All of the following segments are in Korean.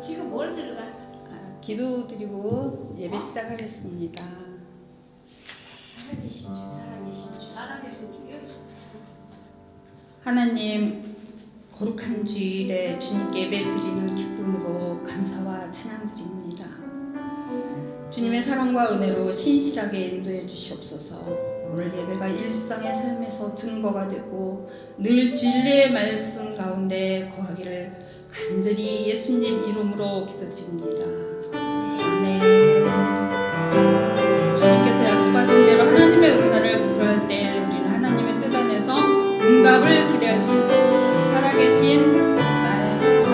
지금 뭘 들어가? 기도 드리고 예배 시작하겠습니다. 살아계신 주, 살아계신 주, 살아계신 주. 하나님, 거룩한 주일에 주님께 예배 드리는 기쁨으로 감사와 찬양 드립니다. 주님의 사랑과 은혜로 신실하게 인도해 주시옵소서. 오늘 예배가 일상의 삶에서 증거가 되고 늘 진리의 말씀 가운데 거하기를 간절히 예수님 이름으로 기도드립니다. 아멘. 주님께서 약속하신 대로 하나님의 응답을 구할 때 우리는 하나님의 뜻 안에서 응답을 기대할 수 있습니다. 살아계신 나의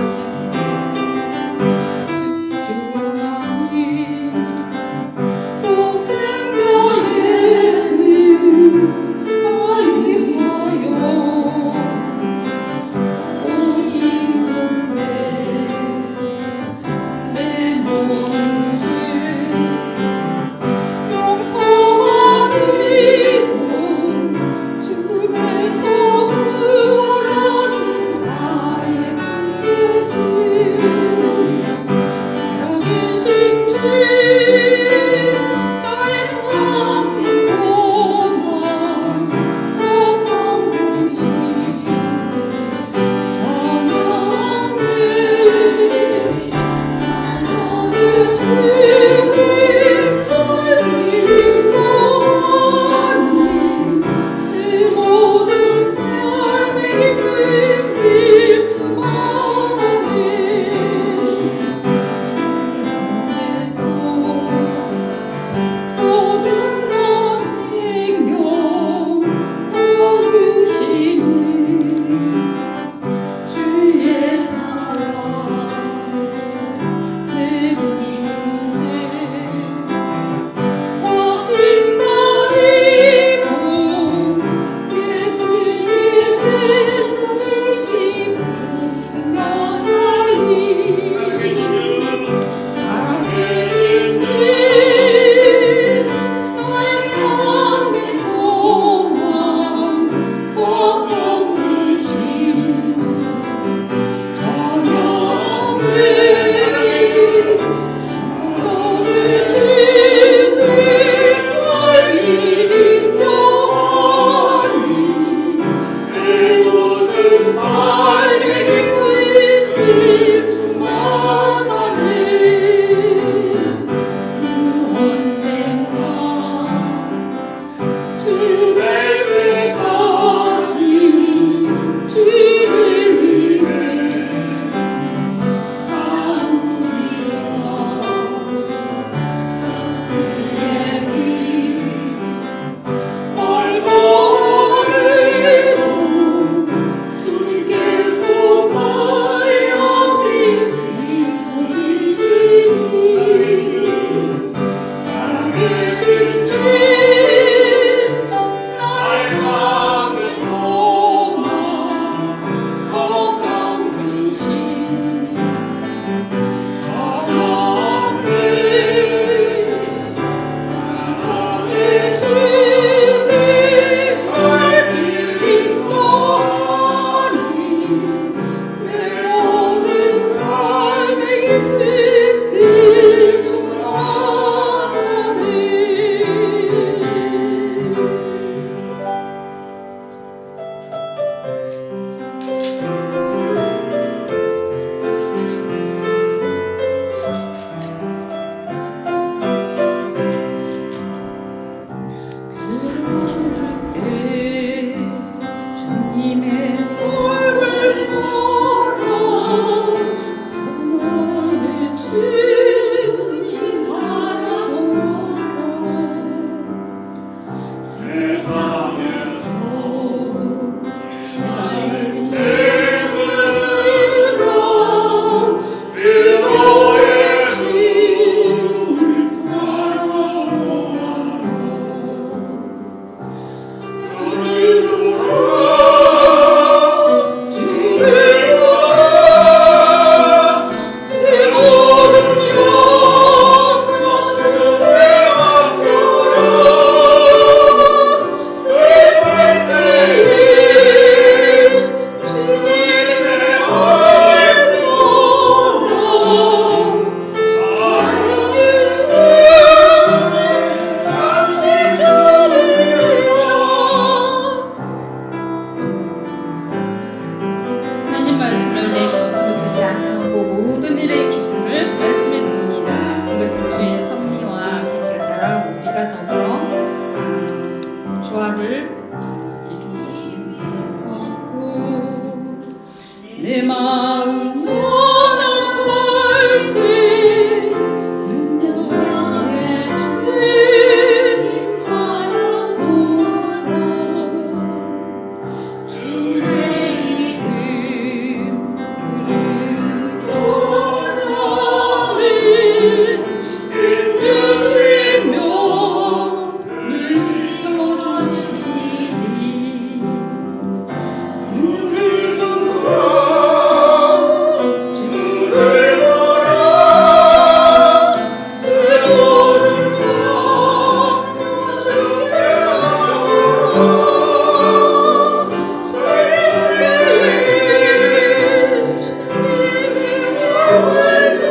주님, 독생자 예수 알리하여 오신 그때 내 조화를 이루고 내 마음 원할 때 능력의 주님 바라보라 주의 이름 부르짖으며 힘주시며 늘 지켜주시니 눈물도 주를 보라 내 모든 것 주를 사랑해 주님의 말로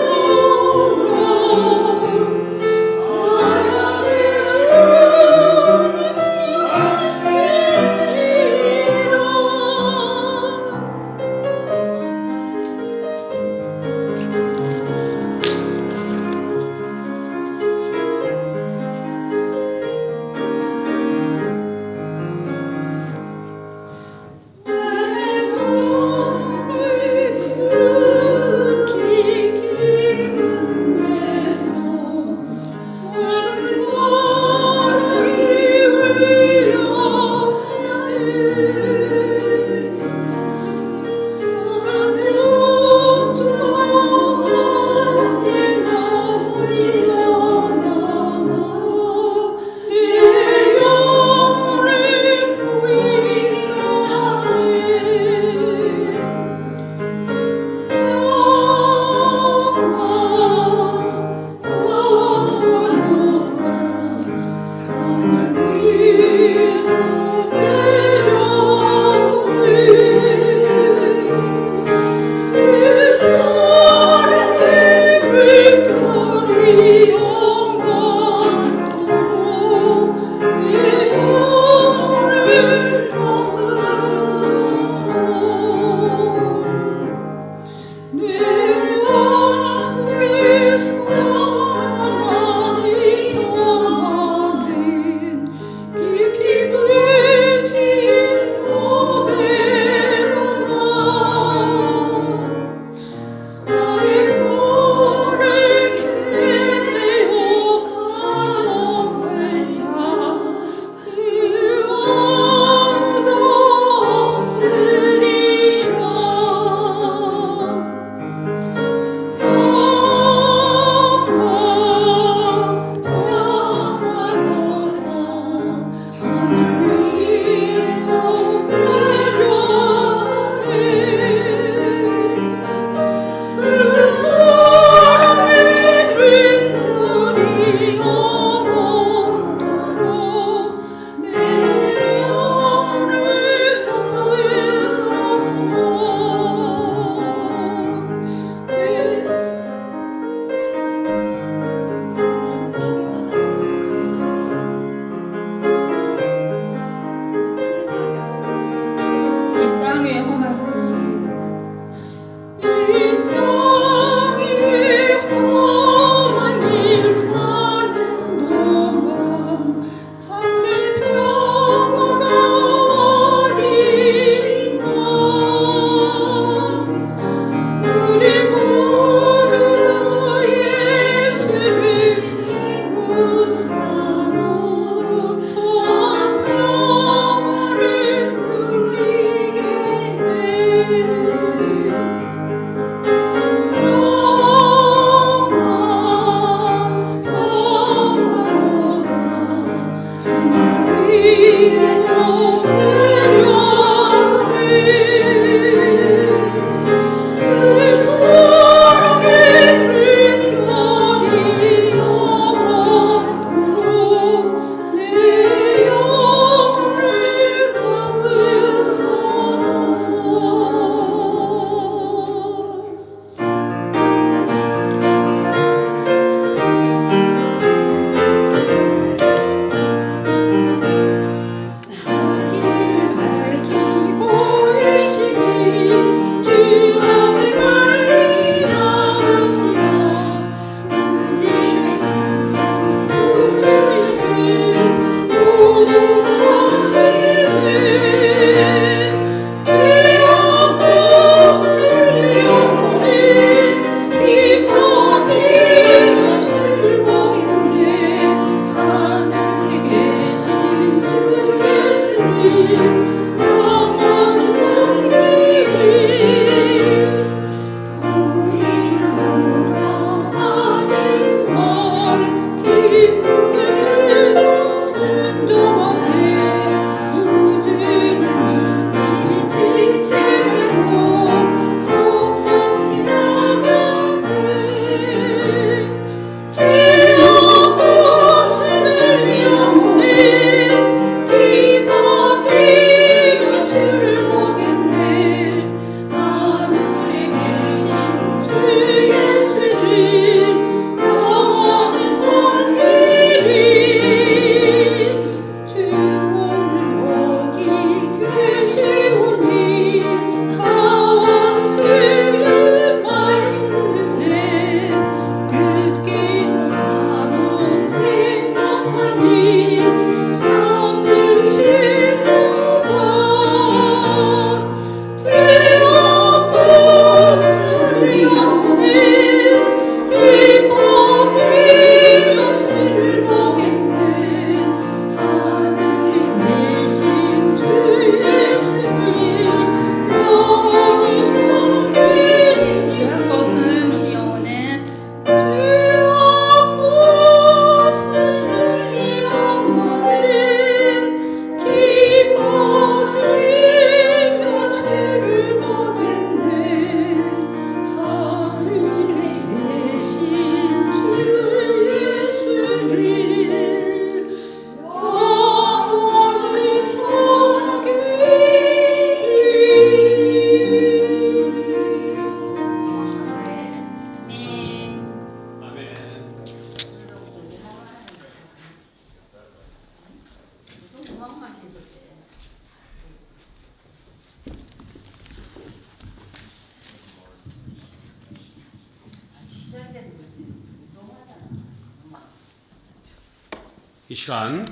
이 시간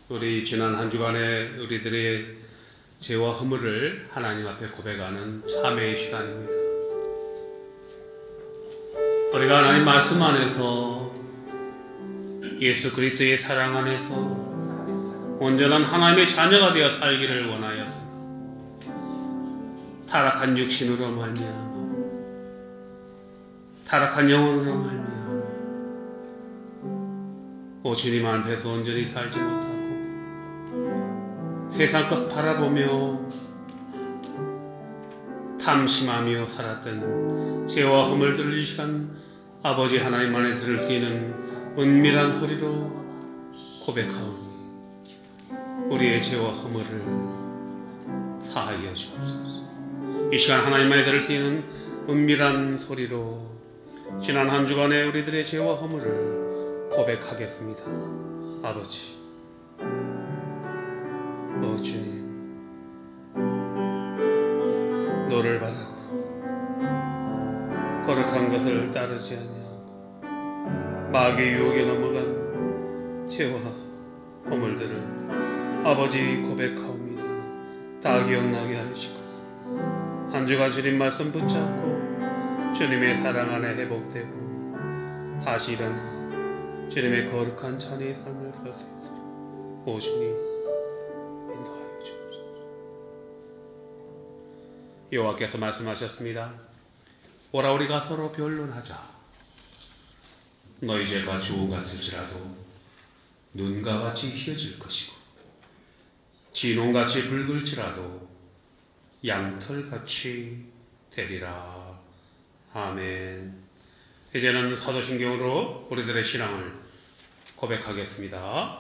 우리 지난 한 주간의 우리들의 죄와 허물을 하나님 앞에 고백하는 참회의 시간입니다. 우리가 하나님 말씀 안에서 예수 그리스도의 사랑 안에서 온전한 하나님의 자녀가 되어 살기를 원하였습니다. 타락한 육신으로 말미암아 타락한 영혼으로 말미암아 주님 앞에서 온전히 살지 못하고 세상 것 바라보며 탐심하며 살았던 죄와 허물들을 이 시간 아버지 하나님 안에 들을 수 있는 은밀한 소리로 고백하오니 우리의 죄와 허물을 사하여 주옵소서. 이 시간 하나님 안에 들을 수 있는 은밀한 소리로 지난 한 주간의 우리들의 죄와 허물을 고백하겠습니다. 아버지, 주님, 너를 바라고 거룩한 것을 따르지 아니하고 마귀의 유혹에 넘어간 죄와 허물들을 아버지 고백하옵니다. 다 기억나게 하시고 한 주간 주님 말씀 붙잡고 주님의 사랑 안에 회복되고 다시 일어나 주님의 거룩한 자녀의 삶을 살 수 있도록 오 주님 인도하여 주옵소서. 여호와께서 말씀하셨습니다. 오라 우리가 서로 변론하자. 너희 죄가 주홍 같을지라도 눈과 같이 희어질 것이고 진홍같이 붉을지라도 양털같이 되리라. 아멘. 이제는 사도신경으로 우리들의 신앙을 고백하겠습니다.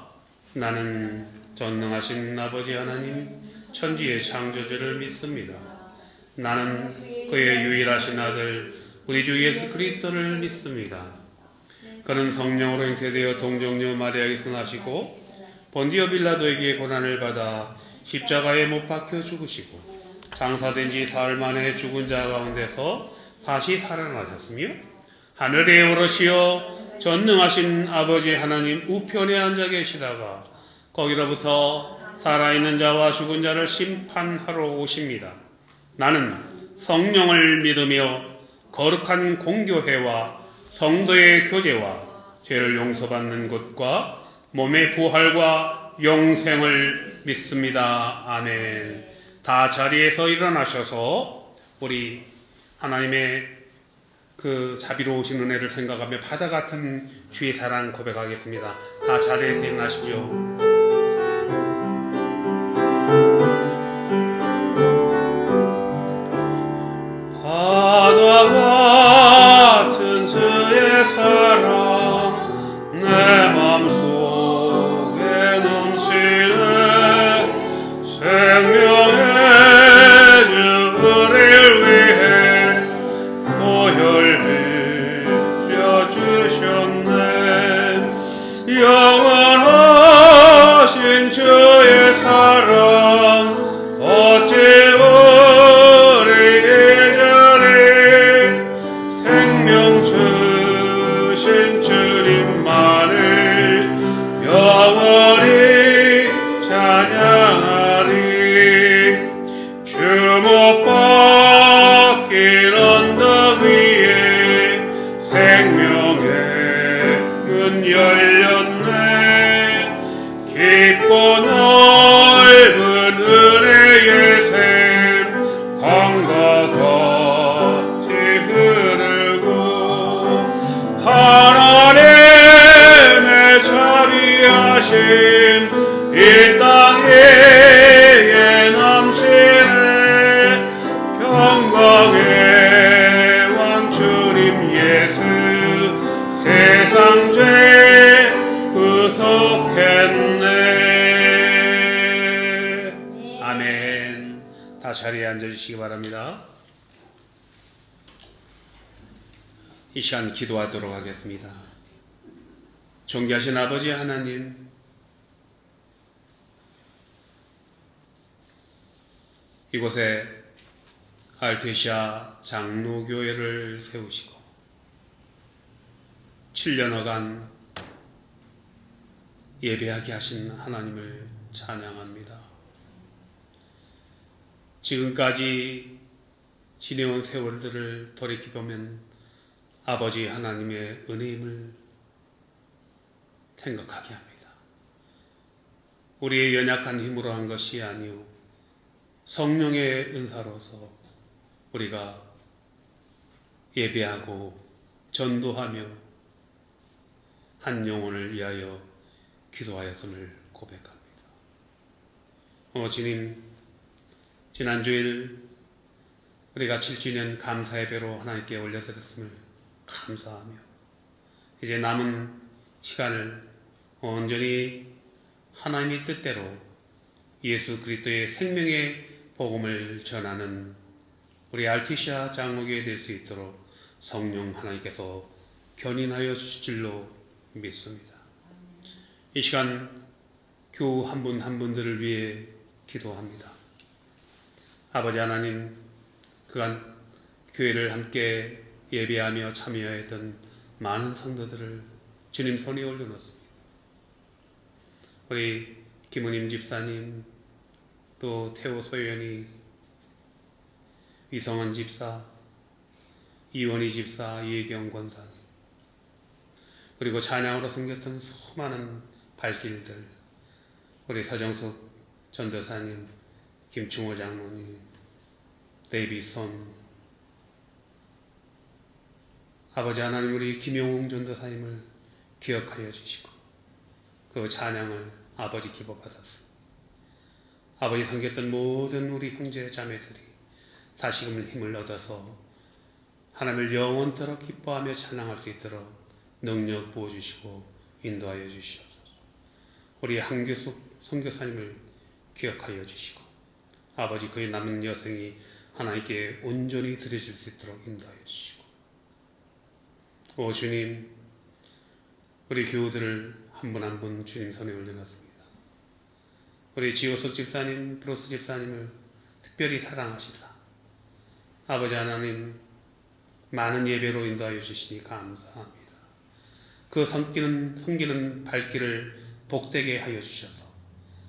나는 전능하신 아버지 하나님 천지의 창조주를 믿습니다. 나는 그의 유일하신 아들 우리 주 예수 그리스도를 믿습니다. 그는 성령으로 잉태되어 동정녀 마리아에게서 나시고 본디오 빌라도에게 고난을 받아 십자가에 못 박혀 죽으시고 장사된 지 사흘 만에 죽은 자 가운데서 다시 살아나셨으며 하늘에 오르시어 전능하신 아버지 하나님 우편에 앉아 계시다가 거기로부터 살아있는 자와 죽은 자를 심판하러 오십니다. 나는 성령을 믿으며 거룩한 공교회와 성도의 교제와 죄를 용서받는 것과 몸의 부활과 영생을 믿습니다. 아멘. 다 자리에서 일어나셔서 우리 하나님의 그 자비로우신 은혜를 생각하며 바다 같은 주의 사랑 고백하겠습니다. 다 자리에서 일어나십시오. 바다 같은 주의 사랑 내 맘속에 넘치네. 생명의 주를 위해 보혈 흘려주셨네. 영원하신 주의 사랑 어찌 우리 이전에 생명 주신 주님만을 영원히 찬양하리. 주 못 박힌 언덕 위에 생명의 문 열렸네. 깊고 넓은 은혜의 샘 강과 같이 흐르고 하나님의 자비하심 이 땅에 넘치네. 평강의 왕 주님 예수 세상 죄 구속했네. 아멘. 다 자리에 앉아주시기 바랍니다. 이 시간 기도하도록 하겠습니다. 존귀하신 아버지 하나님, 이곳에 알테시아 장로교회를 세우시고 7년여간 예배하게 하신 하나님을 찬양합니다. 지금까지 지내온 세월들을 돌이켜보면 아버지 하나님의 은혜임을 생각하게 합니다. 우리의 연약한 힘으로 한 것이 아니오 성령의 은사로서 우리가 예배하고 전도하며 한 영혼을 위하여 기도하였음을 고백합니다. 주님, 지난 주일 우리가 7주년 감사 예배로 하나님께 올려드렸음을 감사하며 이제 남은 시간을 온전히 하나님의 뜻대로 예수 그리스도의 생명의 복음을 전하는 우리 알티시아 장로교회 될 수 있도록 성령 하나님께서 견인하여 주실 줄로 믿습니다. 이 시간 교우 한 분 한 분들을 위해 기도합니다. 아버지 하나님, 그간 교회를 함께 예배하며 참여했던 많은 성도들을 주님 손에 올려놓습니다. 우리 김은임 집사님, 또 태호 소연이, 이성원 집사, 이원희 집사, 이혜경 권사님, 그리고 찬양으로 섬겼던 수많은 발길들, 우리 서정숙 전도사님, 김충호 장로님, 데이비손, 아버지 하나님, 우리 김용웅 전도사님을 기억하여 주시고 그 찬양을 아버지 기뻐 받았습니다. 아버지 섬겼던 모든 우리 형제 자매들이 다시금 힘을 얻어서 하나님을 영원토록 기뻐하며 찬양할 수 있도록 능력 부어주시고 인도하여 주시옵소서. 우리 한교숙 선교사님을 기억하여 주시고 아버지 그의 남은 여생이 하나님께 온전히 드려질 수 있도록 인도하여 주시고, 오 주님, 우리 교우들을 한 분 한 분 주님 손에 올려놨습니다. 우리 지호석 집사님, 브로스 집사님을 특별히 사랑하시사 아버지 하나님 많은 예배로 인도하여 주시니 감사합니다. 그 섬기는 발길을 복되게 하여 주셔서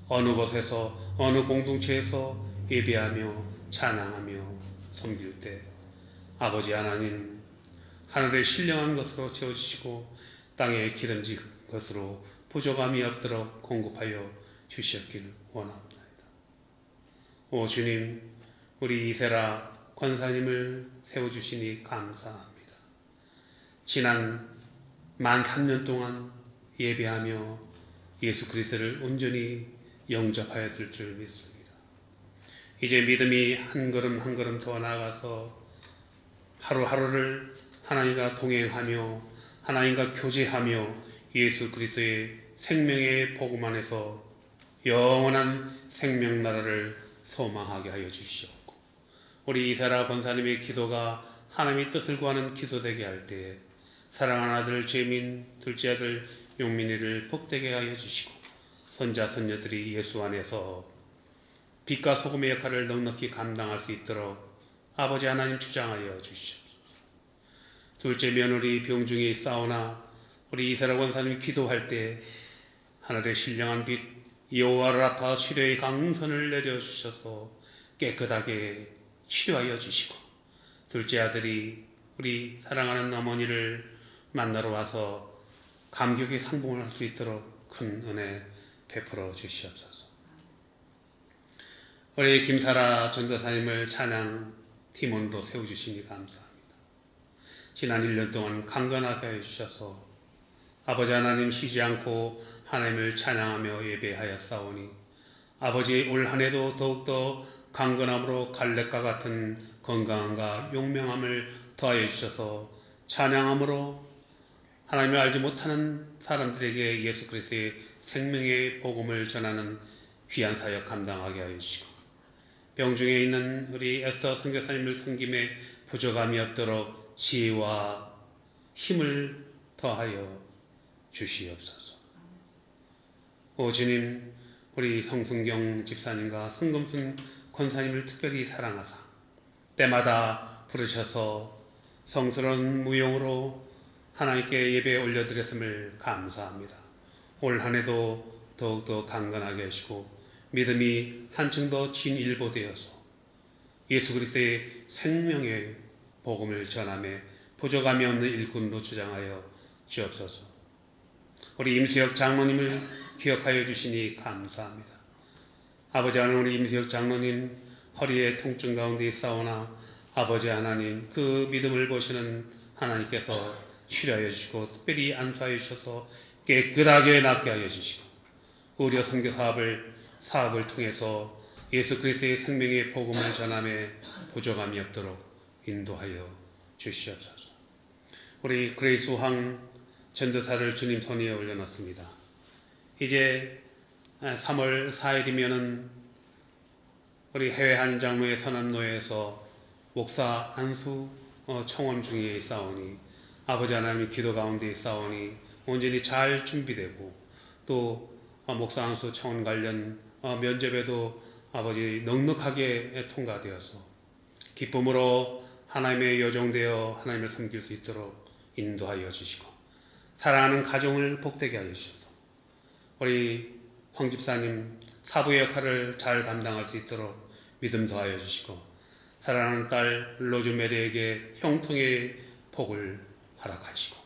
어느 곳에서 어느 공동체에서 예배하며 찬양하며 섬길 때 아버지 하나님 하늘의 신령한 것으로 채워주시고 땅에 기름진 것으로 부족함이 없도록 공급하여 주셨길 원합니다. 오 주님, 우리 이세라 권사님을 세워주시니 감사합니다. 지난 만 3년 동안 예배하며 예수 그리스도를 온전히 영접하였을 줄 믿습니다. 이제 믿음이 한 걸음 한 걸음 더 나아가서 하루하루를 하나님과 동행하며 하나님과 교제하며 예수 그리스도의 생명의 복음 안에서 영원한 생명 나라를 소망하게 하여 주시옵고, 우리 이사라 권사님의 기도가 하나님의 뜻을 구하는 기도되게 할 때에 사랑하는 아들 재민, 둘째 아들 용민이를 복되게 하여 주시고 손자 손녀들이 예수 안에서 빛과 소금의 역할을 넉넉히 감당할 수 있도록 아버지 하나님 주장하여 주시옵소서. 둘째 며느리 병중에 있사오나 우리 이사라 권사님이 기도할 때 하늘의 신령한 빛 여호와 라파 치료의 강선을 내려주셔서 깨끗하게 치료하여 주시고, 둘째 아들이 우리 사랑하는 어머니를 만나러 와서 감격의 상봉을 할 수 있도록 큰 은혜 베풀어 주시옵소서. 우리 김사라 전도사님을 찬양 팀원으로 세워주시니 감사합니다. 지난 1년 동안 강건하게 해주셔서 아버지 하나님 쉬지 않고 하나님을 찬양하며 예배하였사오니 아버지 올 한해도 더욱더 강건함으로 갈렙과 같은 건강함과 용명함을 더하여 주셔서 찬양함으로 하나님을 알지 못하는 사람들에게 예수 그리스도의 생명의 복음을 전하는 귀한 사역 감당하게 하여 주시고, 병중에 있는 우리 에스더 선교사님을 섬김에 부족함이 없도록 지혜와 힘을 더하여 주시옵소서. 오 주님, 우리 성승경 집사님과 성금순 권사님을 특별히 사랑하사 때마다 부르셔서 성스러운 무용으로 하나님께 예배 올려드렸음을 감사합니다. 올 한 해도 더욱더 강건하게 하시고 믿음이 한층 더 진일보되어서 예수 그리스도의 생명의 복음을 전함에 부족함이 없는 일꾼으로 주장하여 주옵소서. 우리 임수혁 장로님을 기억하여 주시니 감사합니다. 아버지 하나님, 우리 임수혁 장로님 허리에 통증 가운데 있사오나 아버지 하나님, 그 믿음을 보시는 하나님께서 치료하여 주시고 특별히 안수하여 주셔서 깨끗하게 낫게 하여 주시고 의료 선교 사업을 통해서 예수 그리스도의 생명의 복음을 전함에 부족함이 없도록 인도하여 주시옵소서. 우리 그레이스 황 전도사를 주님 손에 올려놓습니다. 이제 3월 4일이면은 우리 해외 한인장로회 선언노회에서 목사 안수 청원 중에 있사오니 아버지 하나님의 기도 가운데 있사오니 온전히 잘 준비되고 또 목사 안수 청원 관련 면접에도 아버지 넉넉하게 통과되어서 기쁨으로 하나님의 여종되어 하나님을 섬길 수 있도록 인도하여 주시고 사랑하는 가정을 복되게 하여 주시고 우리 황 집사님 사부의 역할을 잘 감당할 수 있도록 믿음 더하여 주시고 사랑하는 딸 로즈 메리에게 형통의 복을 허락하시고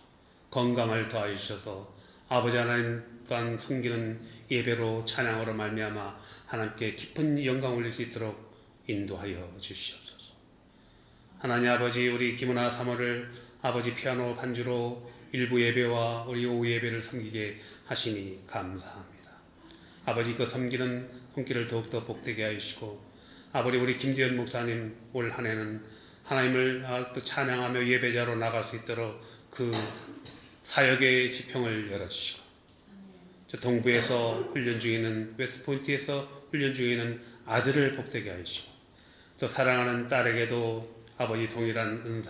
건강을 더하여 주셔서 아버지 하나님 또한 숨기는 예배로 찬양으로 말미암아 하나님께 깊은 영광 올릴 수 있도록 인도하여 주시옵소서. 하나님 아버지, 우리 김은아 사모를 아버지 피아노 반주로 일부 예배와 우리 오후 예배를 섬기게 하시니 감사합니다. 아버지 그 섬기는 손길을 더욱더 복되게 하시고 아버지 우리 김두현 목사님 올 한 해는 하나님을 또 찬양하며 예배자로 나갈 수 있도록 그 사역의 지평을 열어주시고 저 동부에서 훈련 중에는 웨스트포인트에서 훈련 중에는 아들을 복되게 하시고 또 사랑하는 딸에게도 아버지 동일한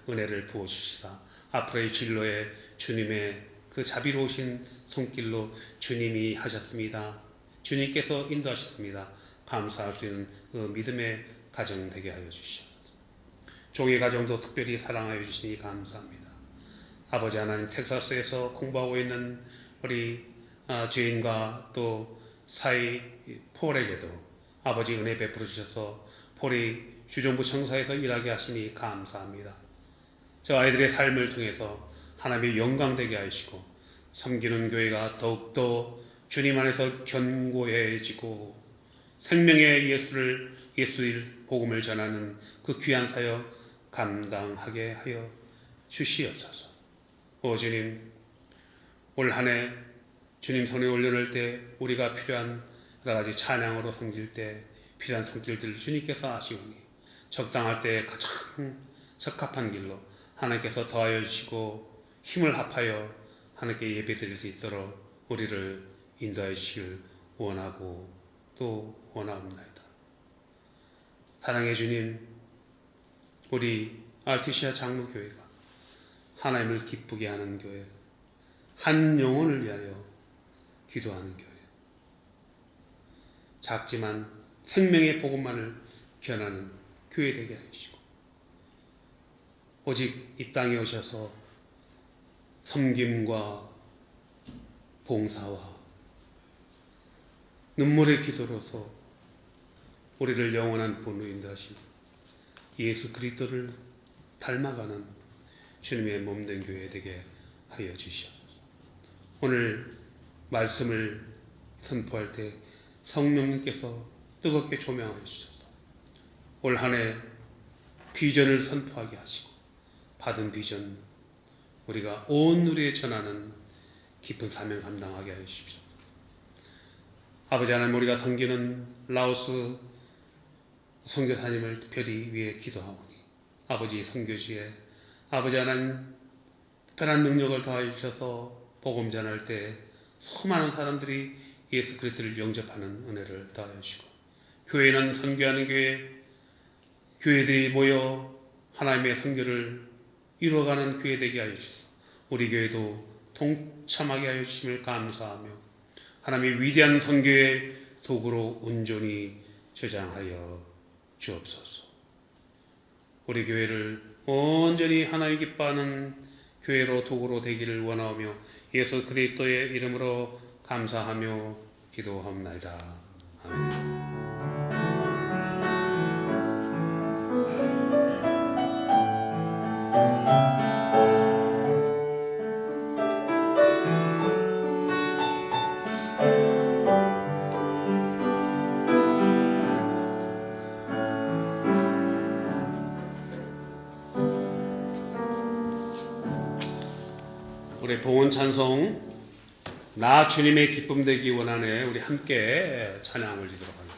은혜를 부어주시다. 앞으로의 진로에 주님의 그 자비로우신 손길로 주님이 하셨습니다. 주님께서 인도하셨습니다. 감사할 수 있는 그 믿음의 가정 되게 하여 주시옵소서. 종의 가정도 특별히 사랑하여 주시니 감사합니다. 아버지 하나님, 텍사스에서 공부하고 있는 우리 주인과 또 사이 폴에게도 아버지 은혜 베풀어 주셔서 폴이 주정부 청사에서 일하게 하시니 감사합니다. 저 아이들의 삶을 통해서 하나님의 영광 되게 하시고 섬기는 교회가 더욱더 주님 안에서 견고해지고 생명의 예수의 복음을 전하는 그 귀한 사역 감당하게 하여 주시옵소서. 오 주님, 올 한 해 주님 손에 올려놓을 때 우리가 필요한 여러 가지 찬양으로 섬길 때 필요한 손길들을 주님께서 아시오니 적당할 때 가장 적합한 길로 하나님께서 더하여 주시고 힘을 합하여 하나님께 예배드릴 수 있도록 우리를 인도하여 주시길 원하고 또 원하옵나이다. 사랑의 주님, 우리 알티시아 장로교회가 하나님을 기쁘게 하는 교회, 한 영혼을 위하여 기도하는 교회, 작지만 생명의 복음만을 전하는 교회 되게 하시고 오직 이 땅에 오셔서 섬김과 봉사와 눈물의 기도로서 우리를 영원한 본으로 인도하신 예수 그리스도를 닮아가는 주님의 몸된 교회 되게 하여 주시옵소서. 오늘 말씀을 선포할 때 성령님께서 뜨겁게 조명하여 주셔서 올 한 해 비전을 선포하게 하시고 받은 비전 우리가 온 누리에 전하는 깊은 사명 감당하게 하여 주십시오. 아버지 하나님, 우리가 섬기는 라오스 선교사님을 특별히 위해 기도하오니 아버지 선교지에 아버지 하나님 특별한 능력을 더하여 주셔서 복음 전할 때 수많은 사람들이 예수 그리스도를 영접하는 은혜를 더하여 주시고 교회는 선교하는 교회들이 모여 하나님의 선교를 이루어가는 교회 되게 하여 주셔서 우리 교회도 동참하게 하여 주심을 감사하며 하나님의 위대한 선교의 도구로 온전히 저장하여 주옵소서. 우리 교회를 온전히 하나님 기뻐하는 교회로 도구로 되기를 원하오며 예수 그리스도의 이름으로 감사하며 기도하옵나이다. 아멘. 우리 봉헌 찬송 나 주님의 기쁨 되기 원하네 우리 함께 찬양 올리도록 하겠습니다.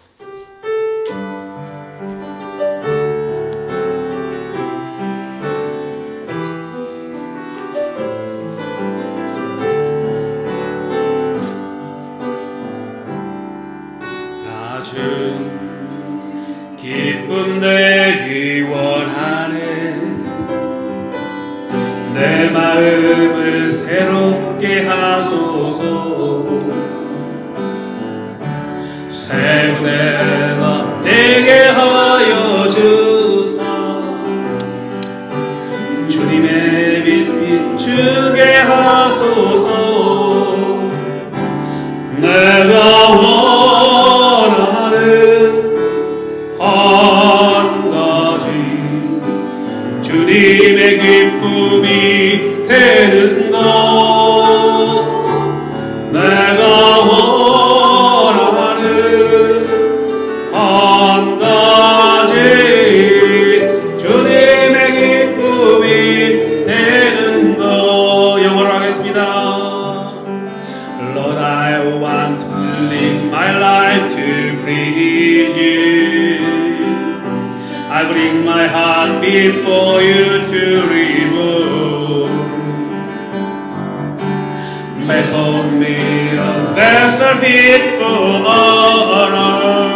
나 준 기쁨 되기 원하네 내 마음을 새롭게 하소서 새 은혜가 되게 하여 주사 주님의 빛 비추게 하소서 내가 원하는 한 가지 주님의 기쁨이 되는 것 내가 원하는 한 가지 주님의 기쁨이 되는 것 영어로 하겠습니다. Lord, I want to live my life to please you. I bring my heart before you to remove. Make of me a vessel fit for honor,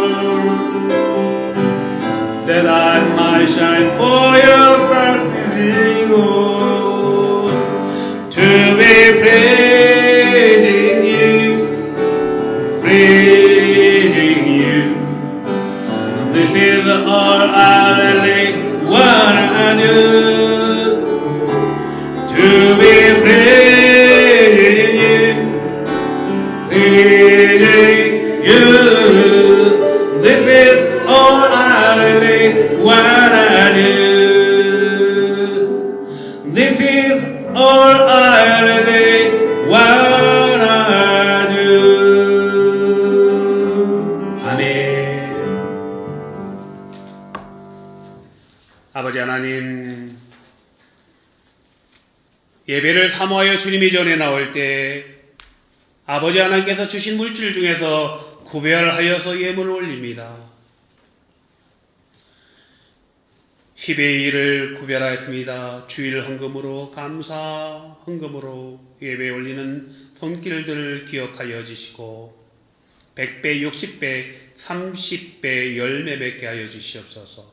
that I might shine for your practicing good, to be pleasing you, pleasing you. This is all I really wanna do, to be pleasing you, pleasing you. This is all I really wanna do. This is all I really wanna do. 아멘. 아버지 하나님, 예배를 사모하여 주님이 전에 나올 때 아버지 하나님께서 주신 물질 중에서 구별하여서 예물을 올립니다. 10의 1을 구별하였습니다. 주일 헌금으로 감사 헌금으로 예배에 올리는 손길들을 기억하여 주시고 100배, 60배, 30배 열매 맺게 하여 주시옵소서.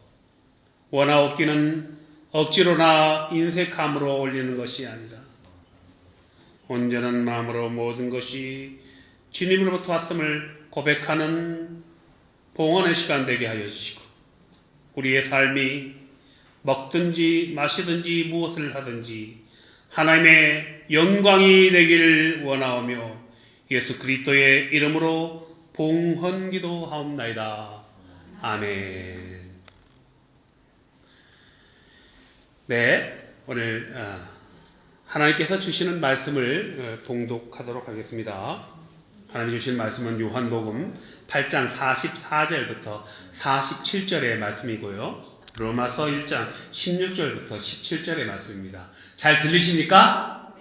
원하옵기는 억지로나 인색함으로 올리는 것이 아니라 온전한 마음으로 모든 것이 주님으로부터 왔음을 고백하는 봉헌의 시간 되게 하여 주시고 우리의 삶이 먹든지 마시든지 무엇을 하든지 하나님의 영광이 되길 원하오며 예수 그리스도의 이름으로 봉헌기도 하옵나이다. 아멘. 네, 오늘 하나님께서 주시는 말씀을 봉독하도록 하겠습니다. 하나님 주신 말씀은 요한복음 8장 44절부터 47절의 말씀이고요. 로마서 1장 16절부터 17절의 말씀입니다. 잘 들리십니까?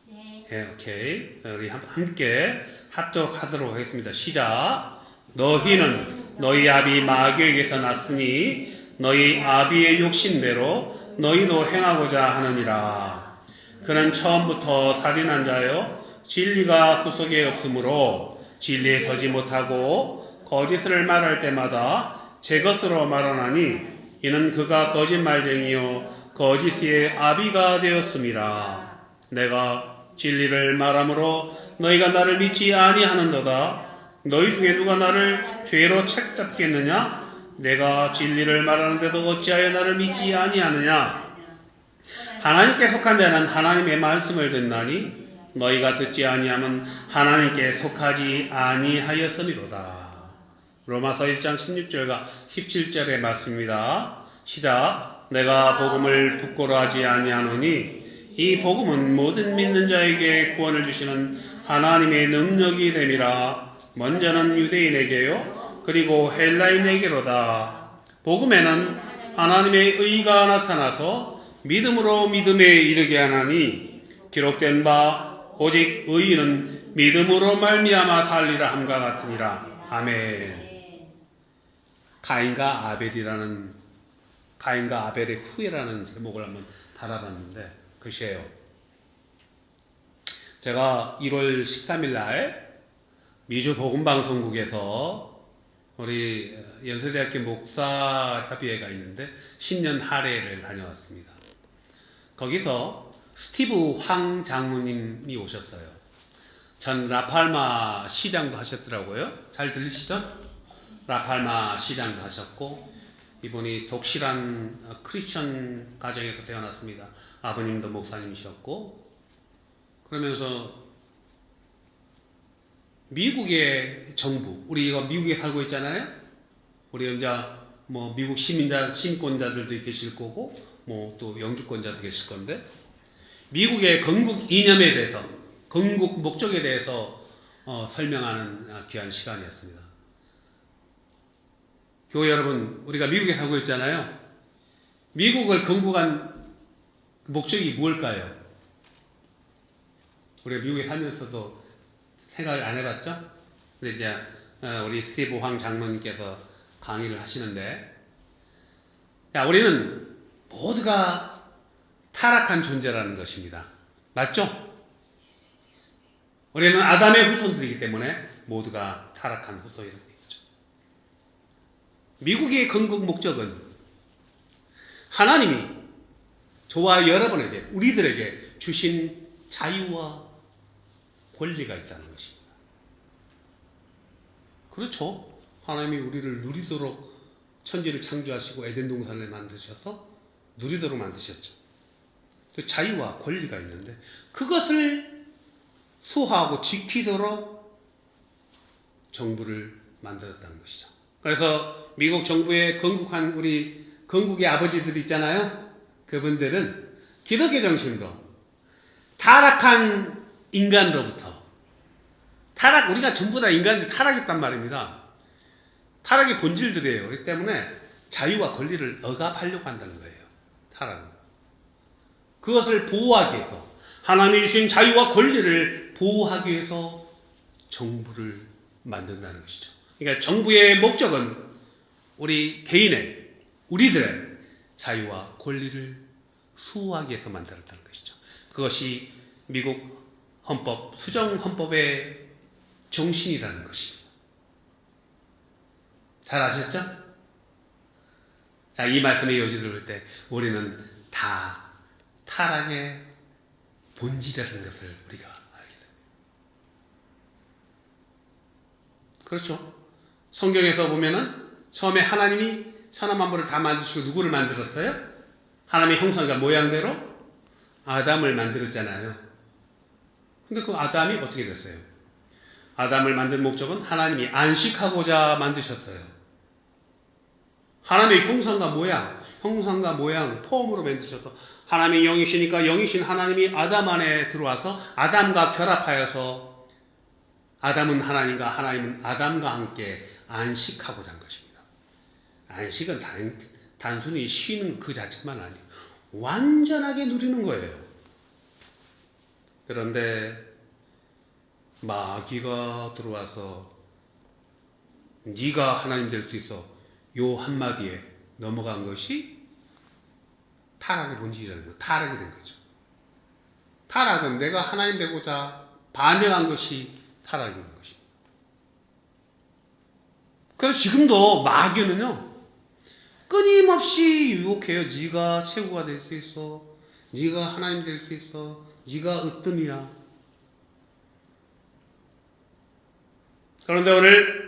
네, 오케이. 우리 함께 합독하도록 하겠습니다. 시작. 너희는 너희 아비 마귀에게서 났으니 너희 아비의 욕심대로 너희도 행하고자 하느니라. 그는 처음부터 살인한 자요 진리가 구속에 없으므로 진리에 서지 못하고 거짓을 말할 때마다 제 것으로 말하나니 이는 그가 거짓말쟁이요 거짓의 아비가 되었음이라. 내가 진리를 말함으로 너희가 나를 믿지 아니하는도다. 너희 중에 누가 나를 죄로 책잡겠느냐? 내가 진리를 말하는데도 어찌하여 나를 믿지 아니하느냐? 하나님께 속한 자는 하나님의 말씀을 듣나니 너희가 듣지 아니함은 하나님께 속하지 아니하였음이로다. 로마서 1장 16절과 17절의 말씀입니다. 시작. 내가 복음을 부끄러워하지 아니하노니 이 복음은 모든 믿는 자에게 구원을 주시는 하나님의 능력이 됨이라. 먼저는 유대인에게요 그리고 헬라인에게로다. 복음에는 하나님의 의가 나타나서 믿음으로 믿음에 이르게 하나니 기록된 바 오직 의인은 믿음으로 말미암아 살리라 함과 같으니라. 아멘. 가인과 아벨의 후예라는 제목을 한번 달아봤는데 글쎄요, 제가 1월 13일 날 미주 복음방송국에서 우리 연세대학교 목사협의회가 있는데 신년 할애를 다녀왔습니다. 거기서 스티브 황 장로님이 오셨어요. 전 라팔마 시장도 하셨더라고요. 잘 들리시죠? 라팔마 시장도 하셨고, 이분이 독실한 크리스천 가정에서 태어났습니다. 아버님도 목사님이셨고, 그러면서 미국의 정부, 우리가 미국에 살고 있잖아요. 우리 이제 뭐 미국 시민권자들도 계실 거고, 뭐 또 영주권자도 계실 건데, 미국의 건국 이념에 대해서, 건국 목적에 대해서 설명하는 귀한 시간이었습니다. 교회 여러분, 우리가 미국에 살고 있잖아요. 미국을 건국한 목적이 무엇일까요? 우리가 미국에 살면서도 생각을 안 해봤죠? 근데 이제 우리 스티브 황 장로님께서 강의를 하시는데, 우리는 모두가 타락한 존재라는 것입니다. 맞죠? 우리는 아담의 후손들이기 때문에 모두가 타락한 후손이죠. 미국의 건국 목적은 하나님이 저와 여러분에게, 우리들에게 주신 자유와 권리가 있다는 것입니다. 그렇죠. 하나님이 우리를 누리도록 천지를 창조하시고 에덴 동산을 만드셔서 누리도록 만드셨죠. 그 자유와 권리가 있는데 그것을 수호하고 지키도록 정부를 만들었다는 것이죠. 그래서 미국 정부에 건국한 우리 건국의 아버지들 있잖아요. 그분들은 기독교 정신으로 타락한 인간으로부터 우리가 전부 다 인간들이 타락했단 말입니다. 타락의 본질들이에요. 그렇기 때문에 자유와 권리를 억압하려고 한다는 거예요. 타락은. 그것을 보호하기 위해서, 하나님이 주신 자유와 권리를 보호하기 위해서 정부를 만든다는 것이죠. 그러니까 정부의 목적은 우리 개인의, 우리들의 자유와 권리를 수호하기 위해서 만들었다는 것이죠. 그것이 미국 헌법, 수정 헌법의 정신이라는 것입니다. 잘 아셨죠? 자, 이 말씀의 요지를 볼 때 우리는 다 타락의 본질이라는 것을 우리가 알게 됩니다. 그렇죠? 성경에서 보면은 처음에 하나님이 천하만물을 다 만드시고 누구를 만들었어요? 하나님의 형상과 모양대로 아담을 만들었잖아요. 근데 그 아담이 어떻게 됐어요? 아담을 만든 목적은 하나님이 안식하고자 만드셨어요. 하나님의 형상과 모양, 폼으로 만드셔서 하나님의 영이시니까 영이신 하나님이 아담 안에 들어와서 아담과 결합하여서 아담은 하나님과 하나님은 아담과 함께 안식하고자 한 것입니다. 안식은 단순히 쉬는 그 자체만 아니에요. 완전하게 누리는 거예요. 그런데 마귀가 들어와서 네가 하나님 될 수 있어, 요 한마디에 넘어간 것이 타락의 본질이라는 거예요. 타락이 된 거죠. 타락은 내가 하나님 되고자 반영한 것이 타락이 된 것입니다. 그래서 지금도 마귀는요, 끊임없이 유혹해요. 네가 최고가 될 수 있어, 네가 하나님 될 수 있어, 네가 으뜸이야. 그런데 오늘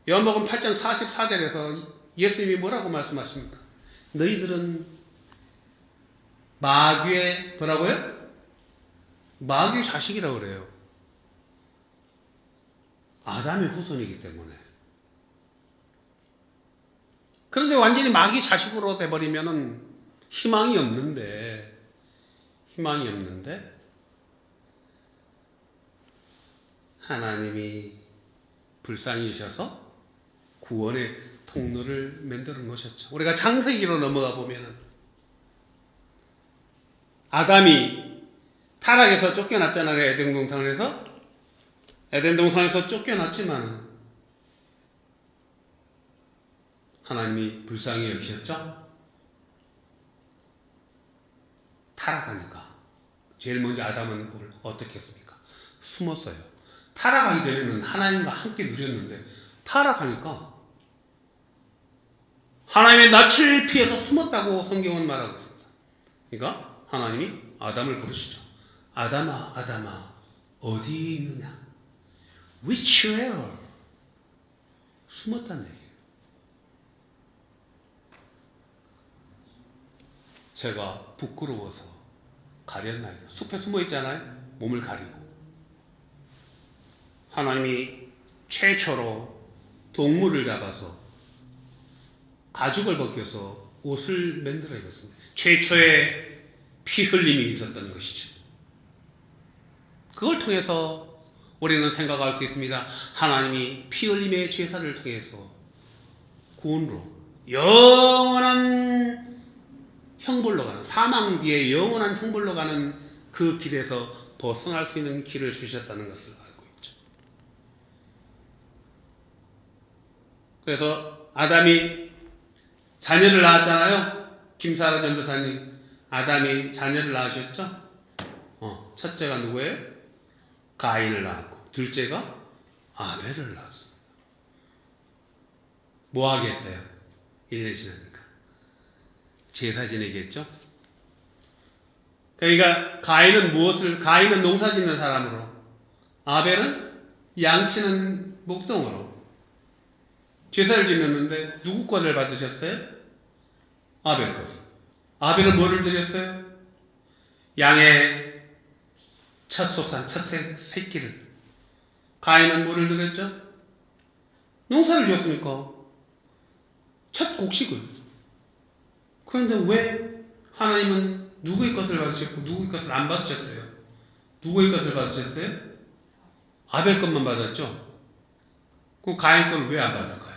요한복음 8장 44절에서 예수님이 뭐라고 말씀하십니까? 너희들은 마귀의 뭐라고요? 마귀의 자식이라고 그래요. 아담의 후손이기 때문에. 그런데 완전히 마귀 자식으로 돼버리면은 희망이 없는데 하나님이 불쌍히 여기셔서 구원의 통로를 만들어 놓으셨죠. 우리가 창세기로 넘어가 보면은 아담이 타락에서 쫓겨났잖아요. 에덴 동산에서 쫓겨났지만 하나님이 불쌍히 여기셨죠. 타락하니까 제일 먼저 아담은 뭘 어떻게 했습니까? 숨었어요. 타락하기 전에는 하나님과 함께 누렸는데 타락하니까 하나님의 낯을 피해서 숨었다고 성경은 말하고 있습니다. 그러니까 하나님이 아담을 부르시죠. 아담아, 아담아, 어디 있느냐? Which where? 숨었다는 얘기예요. 제가 부끄러워서 가렸나요? 숲에 숨어 있잖아요. 몸을 가리고. 하나님이 최초로 동물을 잡아서 가죽을 벗겨서 옷을 만들어 입었습니다. 최초의 피 흘림이 있었던 것이죠. 그걸 통해서 우리는 생각할 수 있습니다. 하나님이 피 흘림의 제사를 통해서 구원으로 영원한 형벌로 가는, 사망 뒤에 영원한 형벌로 가는 그 길에서 벗어날 수 있는 길을 주셨다는 것을 알고 있죠. 그래서 아담이 자녀를 낳았잖아요. 김사라 전도사님, 아담이 자녀를 낳으셨죠. 첫째가 누구예요? 가인을 낳았고, 둘째가 아벨을 낳았어요. 뭐 하겠어요? 1년 지나니까 제사 지내겠죠? 그러니까 가인은 농사 짓는 사람으로, 아벨은 양치는 목동으로 제사를 지냈는데 누구 것을 받으셨어요? 아벨 것. 아벨은 뭐를 드렸어요? 양의 첫 소산, 첫 새끼를. 가인은 뭐를 드렸죠? 농사를 지었으니까 첫 곡식을. 그런데 왜 하나님은 누구의 것을 받으셨고 누구의 것을 안 받으셨어요? 누구의 것을 받으셨어요? 아벨 것만 받았죠? 그 가인 건 왜 안 받을까요?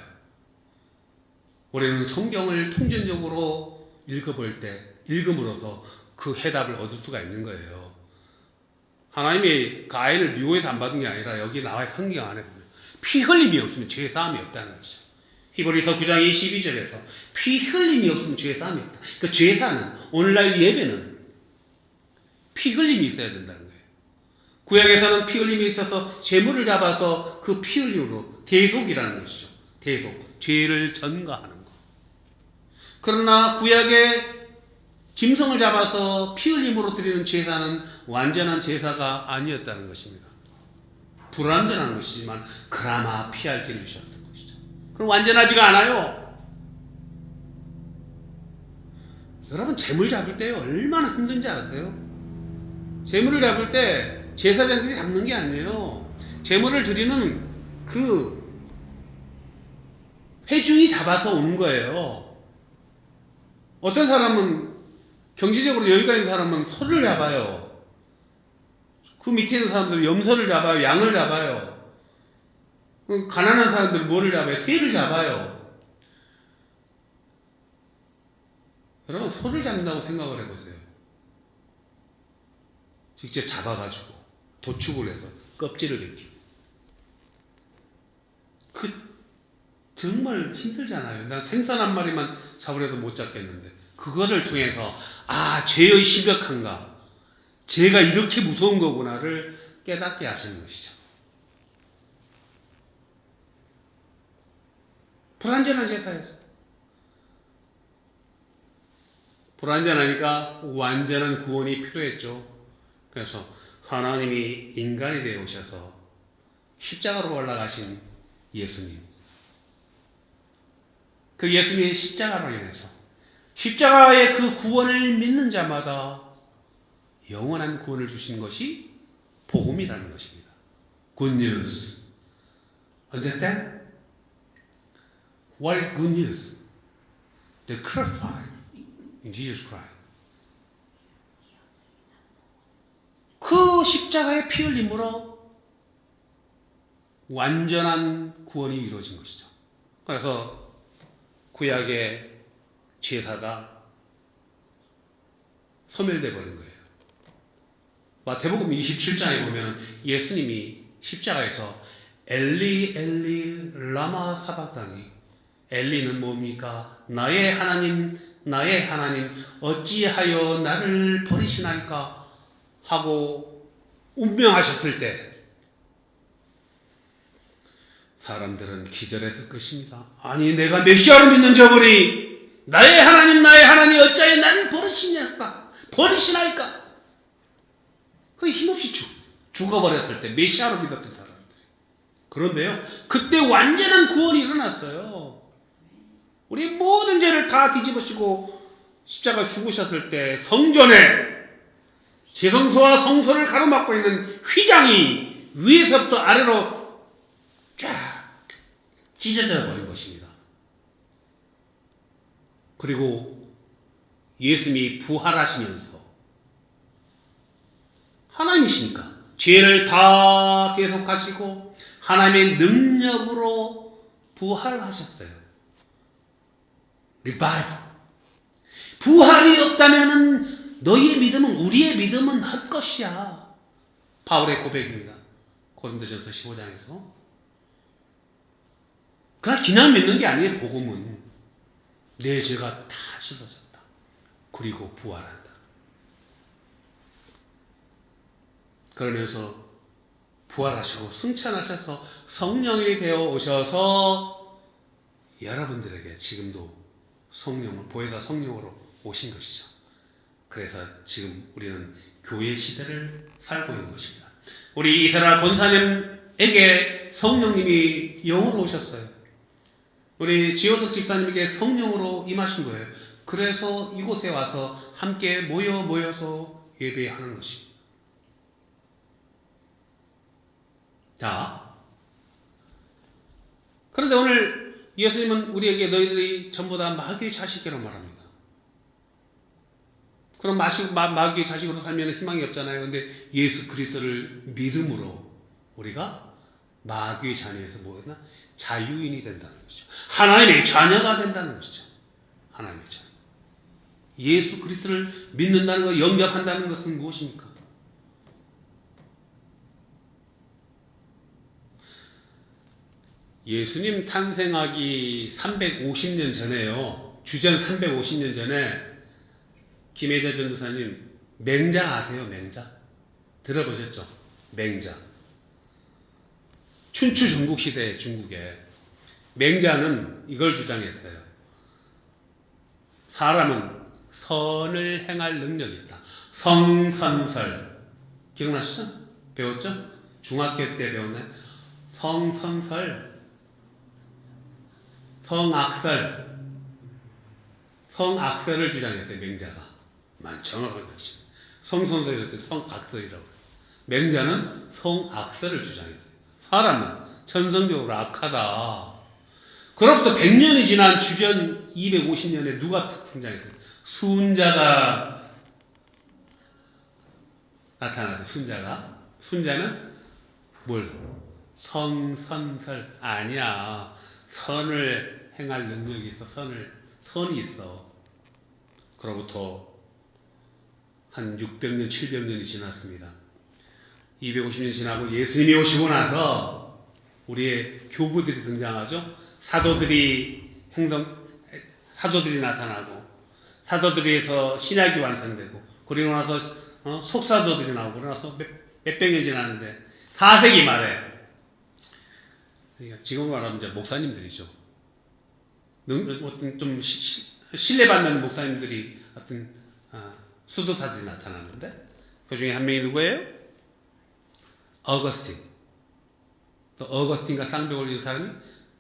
우리는 성경을 통전적으로 읽음으로써 그 해답을 얻을 수가 있는 거예요. 하나님이 가인을 미워해서 안 받은 게 아니라 여기 나와 성경 안에 보면 피 흘림이 없으면 죄 사함이 없다는 것이죠. 히브리서 9장 22절에서 피 흘림이 없으면 죄 사함이 없다. 그러니까 죄 사는, 오늘날 예배는 피 흘림이 있어야 된다는 거예요. 구약에서는 피 흘림이 있어서 제물을 잡아서 그 피 흘림으로 대속이라는 것이죠. 대속, 죄를 전가하는 것. 그러나 구약에 짐승을 잡아서 피 흘림으로 드리는 제사는 완전한 제사가 아니었다는 것입니다. 불완전한 것이지만 그나마 피할 길을 주셨던 것이죠. 그럼 완전하지가 않아요. 여러분, 제물 잡을 때 얼마나 힘든지 아세요? 제물을 잡을 때 제사장들이 잡는 게 아니에요. 제물을 드리는 그 회중이 잡아서 온 거예요. 어떤 사람은 경제적으로 여유가 있는 사람은 소를 잡아요. 그 밑에 있는 사람들은 염소를 잡아요. 양을 잡아요. 가난한 사람들은 뭐를 잡아요? 새를 잡아요. 여러분, 소를 잡는다고 생각을 해보세요. 직접 잡아가지고 도축을 해서 껍질을 벗기고. 정말 힘들잖아요. 난 생선 한 마리만 잡으려도 못 잡겠는데 그거를 통해서 죄의 심각한가, 죄가 이렇게 무서운 거구나를 깨닫게 하시는 것이죠. 불완전한 제사였어요. 불완전하니까 완전한 구원이 필요했죠. 그래서 하나님이 인간이 되어 오셔서 십자가로 올라가신 예수님, 그 예수님의 십자가로 인해서 십자가의 그 구원을 믿는 자마다 영원한 구원을 주신 것이 복음이라는 것입니다. Good news. Understand? What is good news? The crucified in Jesus Christ. 그 십자가의 피 흘림으로 완전한 구원이 이루어진 것이죠. 그래서 구약의 제사가 소멸되어 버린 거예요. 마태복음 27장에 보면 예수님이 십자가에서 엘리 엘리 라마 사박다니, 엘리는 뭡니까? 나의 하나님 나의 하나님 어찌하여 나를 버리시나이까 하고 운명하셨을 때 사람들은 기절했을 것입니다. 아니 내가 메시아를 믿는 자분이 나의 하나님 어찌하여 나를 버리시나이까? 그 힘없이 죽어버렸을 때 메시아로 믿었던 사람들이. 그런데요, 그때 완전한 구원이 일어났어요. 우리 모든 죄를 다 뒤집으시고 십자가 죽으셨을 때 성전에 지성소와 성소를 가로막고 있는 휘장이 위에서부터 아래로 쫙 찢어져 버린 것입니다. 그리고 예수님이 부활하시면서 하나님이시니까 죄를 다 대속하시고 하나님의 능력으로 부활하셨어요. 리바이벌. 부활이 없다면은 너희의 믿음은, 우리의 믿음은 헛것이야. 바울의 고백입니다. 고린도전서 15장에서. 그냥 믿는 게 아니에요. 복음은 내 죄가 다 씻어졌다. 그리고 부활한다. 그러면서 부활하시고 승천하셔서 성령이 되어 오셔서 여러분들에게 지금도 성령을, 보혜사 성령으로 오신 것이죠. 그래서 지금 우리는 교회 시대를 살고 있는 것입니다. 우리 이스라엘 권사님에게 성령님이 영으로 오셨어요. 우리 지호석 집사님에게 성령으로 임하신 거예요. 그래서 이곳에 와서 함께 모여서 예배하는 것입니다. 자, 그런데 오늘 예수님은 우리에게 너희들이 전부 다 마귀의 자식이라고 말합니다. 그럼 마귀의 자식으로 살면 희망이 없잖아요. 근데 예수 그리스도를 믿음으로 우리가 마귀의 자녀에서 뭐였나? 자유인이 된다는 것이죠. 하나님의 자녀가 된다는 것이죠. 하나님의 자녀. 예수 그리스도를 믿는다는 것, 영접한다는 것은 무엇입니까? 예수님 탄생하기 350년 전에요. 주전 350년 전에 김혜자 전도사님 맹자 아세요? 맹자? 들어보셨죠? 맹자. 춘추 전국시대 중국에 맹자는 이걸 주장했어요. 사람은 선을 행할 능력이 있다. 성선설. 기억나시죠? 배웠죠? 중학교 때 배웠나요? 성선설, 성악설을 주장했어요. 맹자가. 정확한 것이. 성선설이라고 할 때 성악설이라고 해요. 맹자는 성악설을 주장했어요. 사람은 천성적으로 악하다. 그로부터 100년이 지난 주전 250년에 누가 등장했어요? 순자가 나타났어요. 순자는 뭘? 성선설. 아니야. 선을 행할 능력이 있어. 선이 있어. 그로부터 한 600년, 700년이 지났습니다. 250년 지나고 예수님이 오시고 나서 우리의 교부들이 등장하죠. 사도들이 나타나고, 사도들에서 신약이 완성되고, 그리고 나서 속사도들이 나오고, 그러고 나서 몇백 년 지났는데 4세기 말에, 지금 말하면 이제 목사님들이죠. 어떤 좀 신뢰받는 목사님들이 어떤 수도사들이 나타났는데, 그 중에 한 명이 누구예요? 어거스틴. 또 어거스틴과 쌍벽 올리는 사람이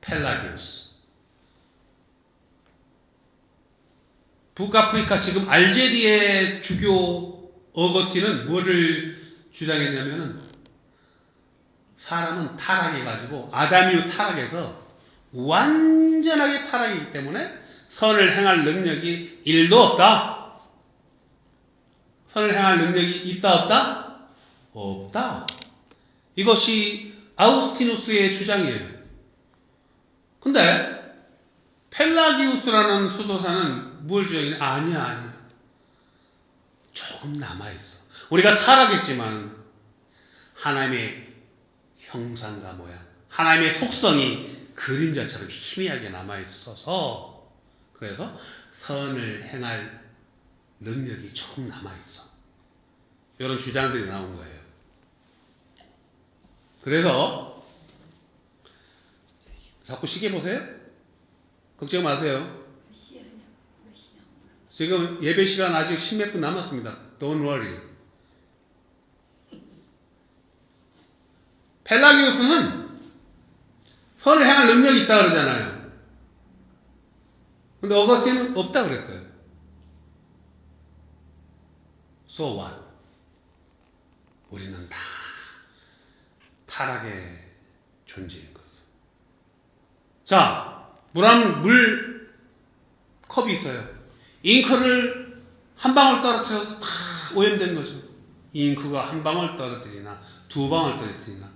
펠라기우스. 북아프리카 지금 알제리의 주교 어거스틴은 뭐를 주장했냐면은 사람은 타락해가지고 아담 이후 타락해서 완전하게 타락이기 때문에 선을 행할 능력이 1도 없다. 선을 행할 능력이 있다 없다? 없다. 이것이 아우구스티누스의 주장이에요. 근데 펠라기우스라는 수도사는 뭘 주장이냐? 아니야. 조금 남아있어. 우리가 타락했지만 하나님의 형상과 모양, 하나님의 속성이 그림자처럼 희미하게 남아있어서 그래서 선을 행할 능력이 조금 남아있어. 이런 주장들이 나온 거예요. 그래서 자꾸 시계 보세요. 걱정 마세요. 지금 예배 시간 아직 10몇 분 남았습니다. Don't worry. 펠라기우스는 선을 행할 능력이 있다 그러잖아요. 근데 어거스틴은 없다 그랬어요. So what? 우리는 다 타락의 존재인 거죠. 자, 물 컵이 있어요. 잉크를 한 방울 떨어뜨려서 다 오염된 거죠. 잉크가 한 방울 떨어뜨리나 두 방울 떨어뜨리나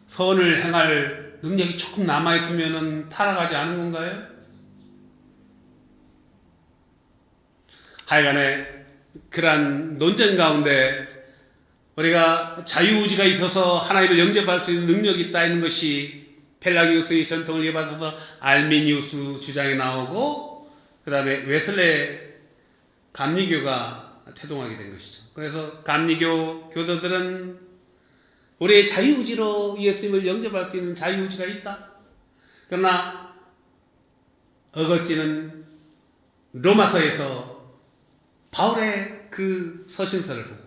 선을 행할 능력이 조금 남아있으면 타락하지 않은 건가요? 하여간에 그러한 논쟁 가운데 우리가 자유의지가 있어서 하나님을 영접할 수 있는 능력이 있다는 것이 펠라기우스의 전통을 이어받아서 알미니우스 주장이 나오고 그 다음에 웨슬레 감리교가 태동하게 된 것이죠. 그래서 감리교 교도들은 우리의 자유의지로 예수님을 영접할 수 있는 자유의지가 있다. 그러나 어거스틴은 로마서에서 바울의 그 서신서를 보고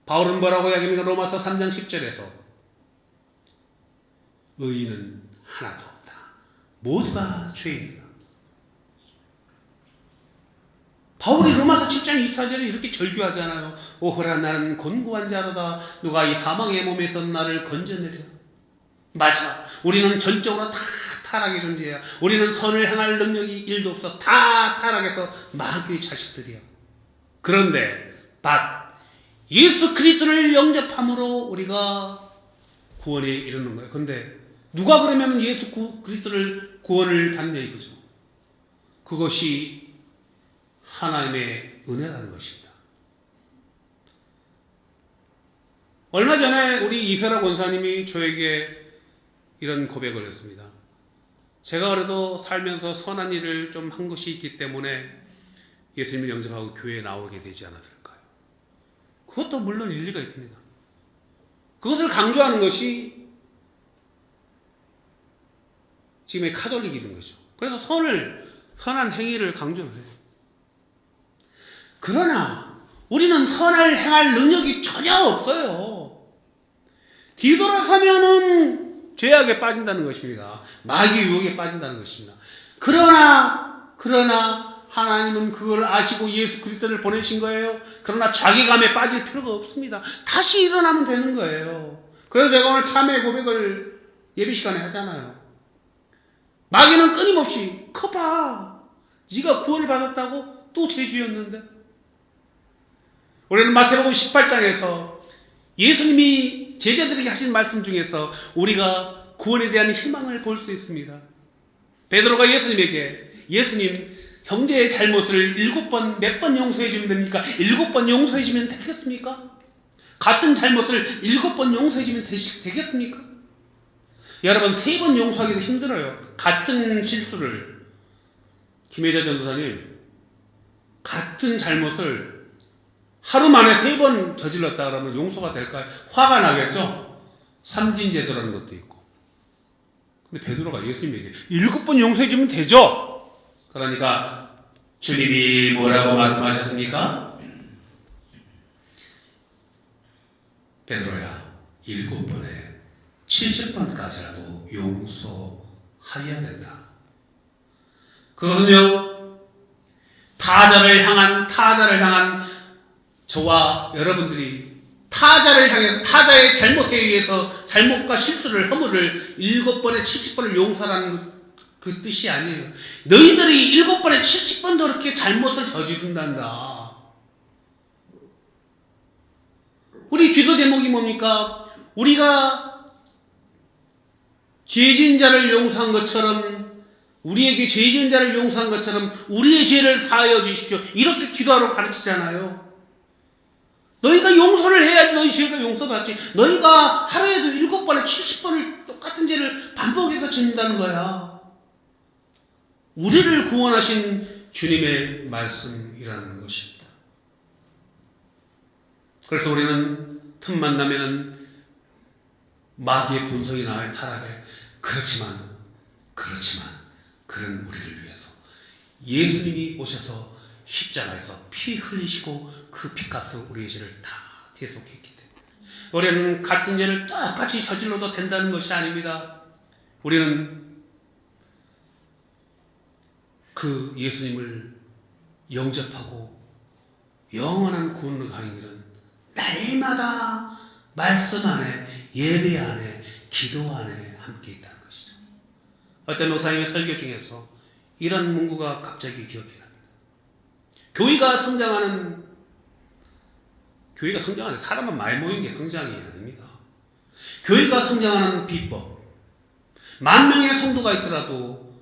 바울은 뭐라고 이야기합니까? 로마서 3장 10절에서 의인은 하나도 없다. 모두가 죄인이다. 바울이 로마서 7장 24절에 이렇게 절규하잖아요. 오호라 나는 곤고한 자로다. 누가 이 사망의 몸에서 나를 건져내리라. 맞아. 우리는 전적으로 다 타락의 존재야. 우리는 선을 행할 능력이 1도 없어. 다 타락해서 마귀의 자식들이야. 그런데 예수 그리스도를 영접함으로 우리가 구원에 이르는 거예요. 그런데 누가 그러면 예수 그리스도를 구원을 받냐 이거죠. 그것이 하나님의 은혜라는 것입니다. 얼마 전에 우리 이세라 권사님이 저에게 이런 고백을 했습니다. 제가 그래도 살면서 선한 일을 좀 한 것이 있기 때문에 예수님을 영접하고 교회에 나오게 되지 않았을까요? 그것도 물론 일리가 있습니다. 그것을 강조하는 것이 지금의 카톨릭이든 것이죠. 그래서 선한 행위를 강조하세요. 그러나 우리는 선을 행할 능력이 전혀 없어요. 뒤돌아서면은 죄악에 빠진다는 것입니다. 마귀 유혹에 빠진다는 것입니다. 그러나 하나님은 그걸 아시고 예수 그리스도를 보내신 거예요. 그러나 자괴감에 빠질 필요가 없습니다. 다시 일어나면 되는 거예요. 그래서 제가 오늘 참회 고백을 예배 시간에 하잖아요. 마귀는 끊임없이 커봐. 네가 구원을 받았다고 또 죄주였는데. 우리는 마태복음 18장에서 예수님이 제자들에게 하신 말씀 중에서 우리가 구원에 대한 희망을 볼 수 있습니다. 베드로가 예수님에게 예수님 형제의 잘못을 7번 몇 번 용서해 주면 됩니까? 7번 용서해 주면 되겠습니까? 같은 잘못을 7번 용서해 주면 되겠습니까? 여러분 3번 용서하기도 힘들어요. 같은 실수를 김혜자 전도사님 같은 잘못을 하루 만에 3번 저질렀다 그러면 용서가 될까요? 화가 나겠죠? 삼진제도라는 것도 있고. 근데 베드로가 예수님에게 7번 용서해 주면 되죠? 그러니까 주님이 뭐라고 말씀하셨습니까? 베드로야 7번에 70번까지라도 용서하여야 된다. 그것은요 타자를 향한 저와 여러분들이 타자를 향해서 타자의 잘못에 의해서 잘못과 실수를 허물을 7번에 70번을 용서하라는 그 뜻이 아니에요. 너희들이 7번에 70번도 그렇게 잘못을 저지른단다. 우리 기도 제목이 뭡니까? 우리가 죄 지은 자를 용서한 것처럼, 우리에게 죄 지은 자를 용서한 것처럼 우리의 죄를 사하여 주십시오. 이렇게 기도하러 가르치잖아요. 너희가 용서를 해야지 너희 죄가 용서받지. 너희가 하루에도 7번에 70번을 똑같은 죄를 반복해서 짓는다는 거야. 우리를 구원하신 주님의 말씀이라는 것입니다. 그래서 우리는 틈만 나면은 마귀의 본성이 나와요. 타락해. 그렇지만 그런 우리를 위해서 예수님이 오셔서 십자가에서 피 흘리시고 그 피값으로 우리의 죄를 다 대속했기 때문에 우리는 같은 죄를 똑같이 저질러도 된다는 것이 아닙니다. 우리는 그 예수님을 영접하고 영원한 구원을 가는 길은 날마다 말씀 안에, 예배 안에, 기도 안에 함께 있다는 것이죠. 어떤 목사님의 설교 중에서 이런 문구가 갑자기 기억이 납니다. 교회가 성장하는 사람만 많이 모이는 게 성장이 아닙니다. 교회가 성장하는 비법, 10,000명의 성도가 있더라도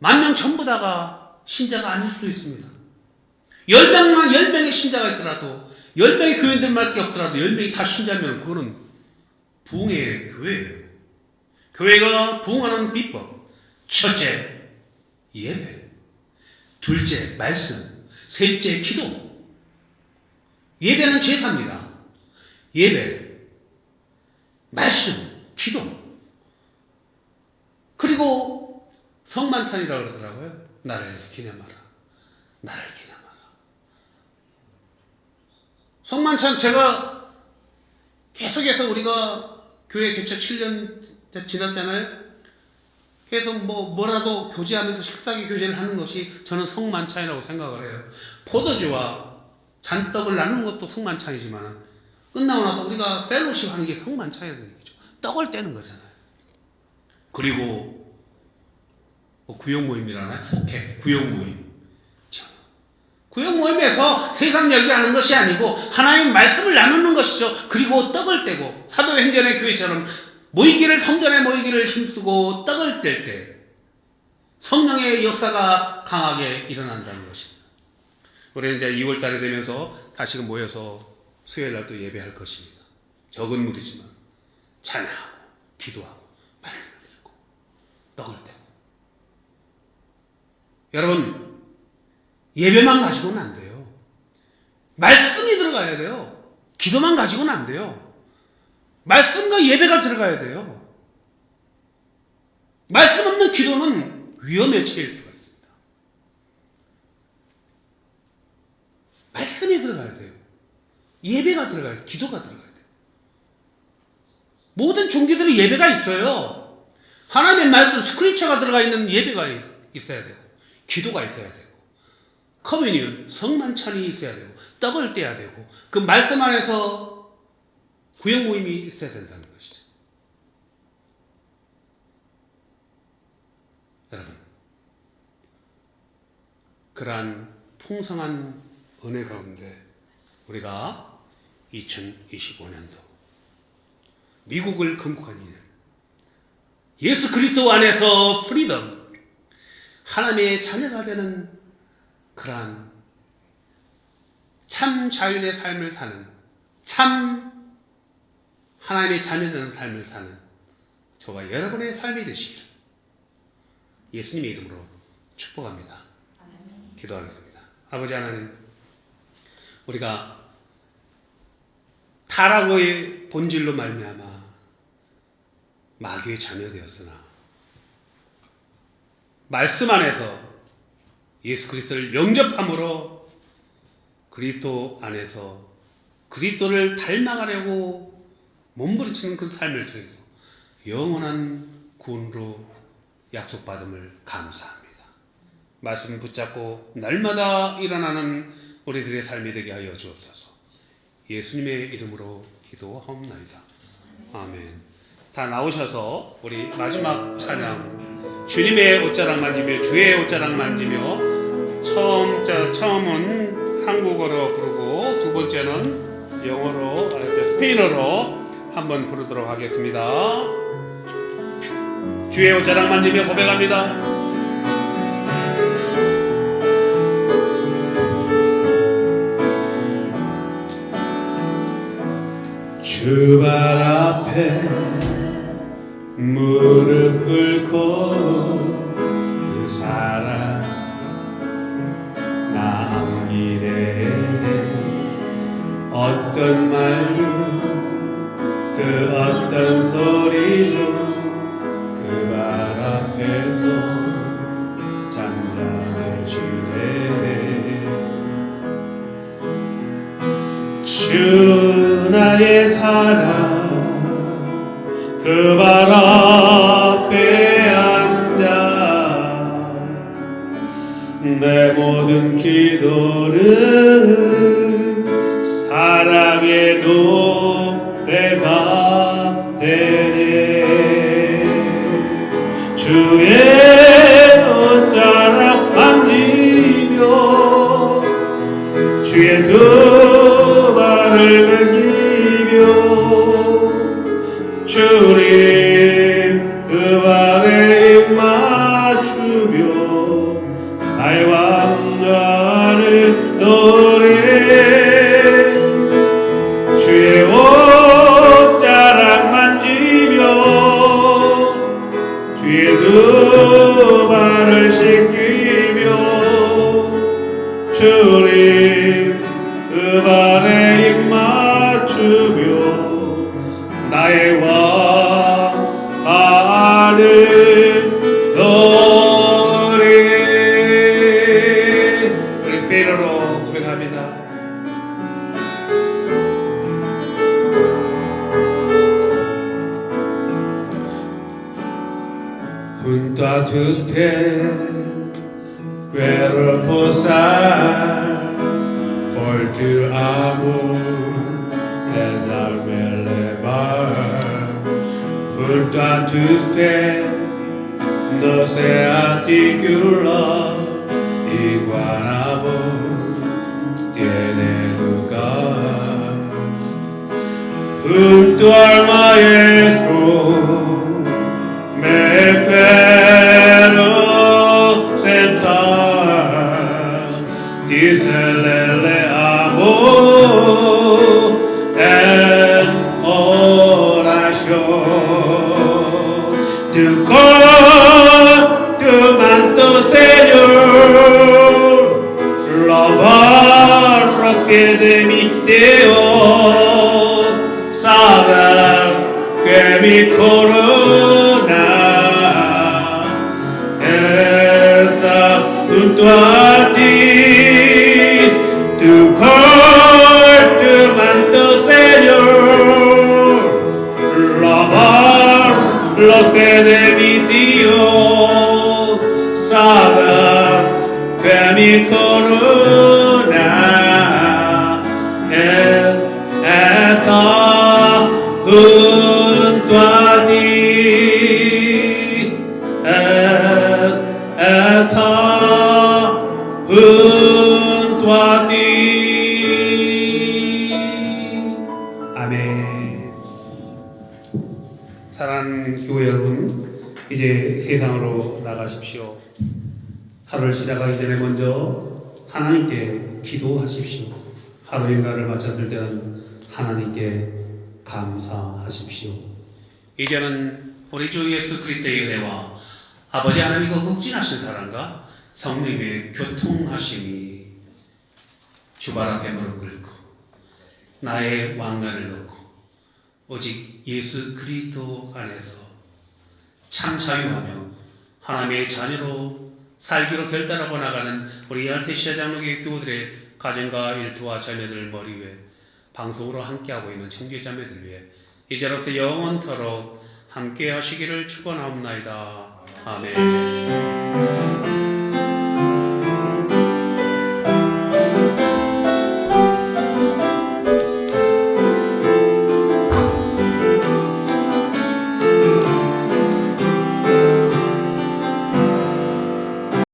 10,000명 전부 다가 신자가 아닐 수도 있습니다. 10명의 신자가 있더라도 10명의 교인들밖에 없더라도 10명이 다 신자면 그거는 부흥의 교회예요. 교회가 부흥하는 비법, 첫째, 예배. 둘째, 말씀. 셋째, 기도. 예배는 제사입니다. 예배, 말씀, 기도. 그리고 성만찬이라고 그러더라고요. 나를 기념하라. 나를 기념하라. 성만찬 제가 계속해서 우리가 교회 개최 7년 지났잖아요. 그래서 뭐라도 교제하면서 식사기 교제를 하는 것이 저는 성만찬이라고 생각을 해요. 포도주와 잔떡을 나누는 것도 성만찬이지만 끝나고 나서 우리가 펠로십 하는 게 성만찬이라는 얘기죠. 떡을 떼는 거잖아요. 그리고 구역 모임이라나? 속해 구역 모임. 구역 모임에서 세상 얘기하는 것이 아니고 하나님 말씀을 나누는 것이죠. 그리고 떡을 떼고 사도행전의 교회처럼 성전에 모이기를 힘쓰고 떡을 뗄 때 성령의 역사가 강하게 일어난다는 것입니다. 우리는 이제 2월 달이 되면서 다시금 모여서 수요일 날 또 예배할 것입니다. 적은 무리지만 찬양하고 기도하고 말씀을 읽고 떡을 떼고. 여러분, 예배만 가지고는 안 돼요. 말씀이 들어가야 돼요. 기도만 가지고는 안 돼요. 말씀과 예배가 들어가야 돼요. 말씀 없는 기도는 위험에 처할 수가 있습니다. 말씀이 들어가야 돼요. 예배가 들어가야 돼요. 기도가 들어가야 돼요. 모든 종교들이 예배가 있어요. 하나님의 말씀, 스크립처가 들어가 있는 예배가 있어야 되고 기도가 있어야 되고 커뮤니언, 성만찬이 있어야 되고 떡을 떼야 되고 그 말씀 안에서 구역 모임이 있어야 된다는 것이죠. 여러분, 그러한 풍성한 은혜 가운데 우리가 2025년도 미국을 건국한 2년, 예수 그리스도 안에서 프리덤, 하나님의 자녀가 되는 그러한 참 자유의 삶을 사는, 참 하나님의 자녀되는 삶을 사는 저와 여러분의 삶이 되시기를 예수님의 이름으로 축복합니다. 기도하겠습니다. 아버지 하나님, 우리가 타락의 본질로 말미암아 마귀의 자녀 되었으나 말씀 안에서 예수 그리스도를 영접함으로 그리스도 안에서 그리스도를 닮아가려고 몸부림치는 그 삶을 통해서 영원한 구원으로 약속받음을 감사합니다. 말씀을 붙잡고 날마다 일어나는 우리들의 삶이 되게 하여 주옵소서. 예수님의 이름으로 기도하옵나이다. 아멘. 다 나오셔서 우리 마지막 찬양 주님의 옷자락 만지며 주의 옷자락 만지며 처음은 한국어로 부르고 두 번째는 영어로 스페인어로 한번 부르도록 하겠습니다. 주의 옷자락 만지며 고백합니다. 주 발 앞에 무릎 꿇고 그 사랑 남기네. 어떤 말로 그 어떤 소리로 그 발 앞에서 잠잠해 주네. 주 나의 사랑 그 발 앞에 앉아 내 모든 기도를 사랑의 노래가 되네. 주의 옷자락 만지며 주의 두 발을 만지며 주님 그 발에 입 맞추며 나의 왕가를 노래 주의 옷자락 만지며 주의 두 발을 씻기며 주님 그 발에 입 맞추며 나의 왕가를 노래. 우리 스페인어로 고백합니다. Junto a tus pies quiero posar, por tu amor dejarme elevar. Junto a tus pies no se articula, igual amor tiene lugar. Junto al maestro me quiero sentar, dícele amor en oración. Tu manto, Señor, lavar los pies de mi Dios, saber que mi corona está junto a ti. Tu manto, Señor, lavar los pies de mi Dios, saber que mi corona está junto a ti, está junto a ti. 아멘. 사랑하는 교회 여러분, 이제 세상으로 나가십시오. 하루를 시작하기 전에 먼저 하나님께 기도하십시오. 하루 일과를 마쳤을 때는 하나님께 감사하십시오. 이제는 우리 주 예수 그리스도의 은혜와 아버지 하나님 그 극진하신 사랑과 성령의 교통하심이 주발 앞에 무릎 꿇고 나의 왕관을 놓고 오직 예수 그리스도 안에서 참 자유하며 하나님의 자녀로 살기로 결단하고 나가는 우리 알테시아 장로교회 교우들의 가정과 일터와 자녀들 머리 위에 방송으로 함께하고 있는 청교자매들 위해 이제로부터 영원토록 함께 하시기를 축원하옵나이다. 아멘.